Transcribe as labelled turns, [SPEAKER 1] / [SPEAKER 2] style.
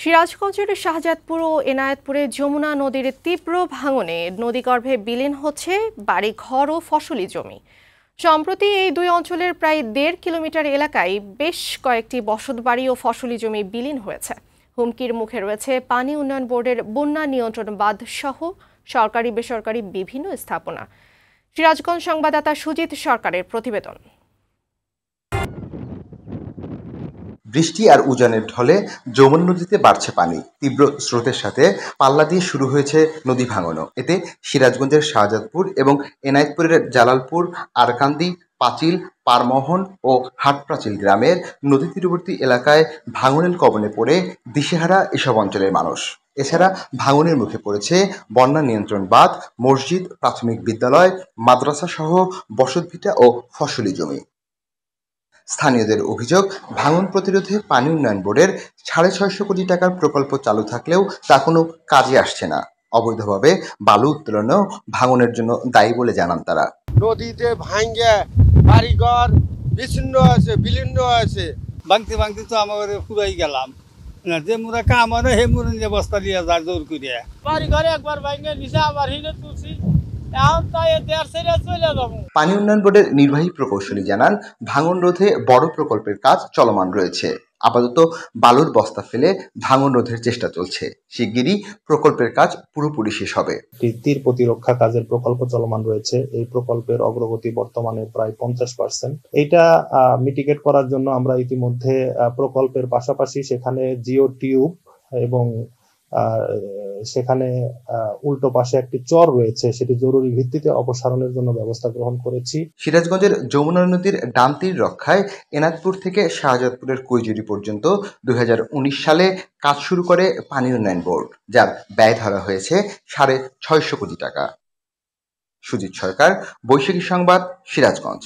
[SPEAKER 1] সিরাজগঞ্জের শাহজাদপুর ও এনায়েতপুরে যমুনা নদীর তীব্র ভাঙনে নদীগর্ভে বিলীন হচ্ছে বাড়িঘর ও ফসলি জমি। সম্প্রতি এই দুই অঞ্চলের প্রায় ১.৫ কিলোমিটার এলাকায় বেশ কয়েকটি বসতবাড়ি ও ফসলি জমি বিলীন হয়েছে। হুমকির মুখে রয়েছে পানি উন্নয়ন বোর্ডের বন্যা নিয়ন্ত্রণ বাঁধ সহ সরকারি বেসরকারি বিভিন্ন স্থাপনা। সিরাজগঞ্জ সংবাদদাতা সুজিত সরকারের প্রতিবেদন।
[SPEAKER 2] বৃষ্টি আর উজানের ঢলে যমুনা নদীতে বাড়ছে পানি। তীব্র স্রোতের সাথে পাল্লা দিয়ে শুরু হয়েছে নদী ভাঙনও। এতে সিরাজগঞ্জের শাহজাদপুর এবং এনায়েতপুরের জালালপুর, আরকান্দি, পাঁচিল, পারমোহন ও হাটপাঁচিল গ্রামের নদী তীরবর্তী এলাকায় ভাঙনের কবলে পড়ে দিশেহারা এসব অঞ্চলের মানুষ। এছাড়া ভাঙনের মুখে পড়েছে বন্যা নিয়ন্ত্রণ বাঁধ, মসজিদ, প্রাথমিক বিদ্যালয়, মাদ্রাসা সহ বসতভিটা ও ফসলি জমি। স্থানীয়দের অভিযোগ, ভাঙন প্রতিরোধে পানি উন্নয়ন বোর্ডের ৬৫০ কোটি টাকার প্রকল্প চালু থাকলেও তা কোনো কাজে আসছে না। অবৈধভাবে বালু উত্তোলনও ভাঙনের জন্য দায়ী বলে জানান তারা।
[SPEAKER 3] নদীতে ভাঙ্গে বাড়িঘর বিচ্ছিন্ন হয়েছে, বিলীন হয়েছে।
[SPEAKER 4] ভাঙতে ভাঙতে তো আমার পুরাই গেলাম, যে মোরা কাম হয় হে মোরা নিয়ে বস্তা দিয়ে যায় জোর করিয়া।
[SPEAKER 5] বাড়ি ঘরে একবার ভাঙ্গে নিচে আবার হিনে তুলছি, এখন তাই দেড় সেরে চলে যাবো।
[SPEAKER 2] পানি উন্নয়ন বোর্ডের নির্বাহী প্রকৌশলী জানান, ভাঙন রোধে বড় প্রকল্পের কাজ চলমান রয়েছে। আপাতত বালুর বস্তা ফেলে ভাঙন রোধের চেষ্টা চলছে। শিগগিরই প্রকল্পের কাজ পুরোপুরি শেষ হবে।
[SPEAKER 6] তীর প্রতিরক্ষা কাজের প্রকল্প চলমান রয়েছে। এই প্রকল্পের অগ্রগতি বর্তমানে প্রায় 50%। এইটা মিটিগেট করার জন্য আমরা ইতিমধ্যে প্রকল্পের পাশাপাশি সেখানে জিও টিউব এবং সেখানে উল্টো পাশে একটি চর রয়েছে, সেটি জরুরি ভিত্তিতে অপসারণের জন্য ব্যবস্থা গ্রহণ করেছি।
[SPEAKER 2] সিরাজগঞ্জের যমুনা নদীর ডান তীর রক্ষায় এনায়েতপুর থেকে শাহজাদপুরের কৈজুরি পর্যন্ত 2019 সালে কাজ শুরু করে পানি উন্নয়ন বোর্ড, যার ব্যয় ধরা হয়েছে ৬৫০ কোটি টাকা। সুজিত সরকার, বৈশাখী সংবাদ, সিরাজগঞ্জ।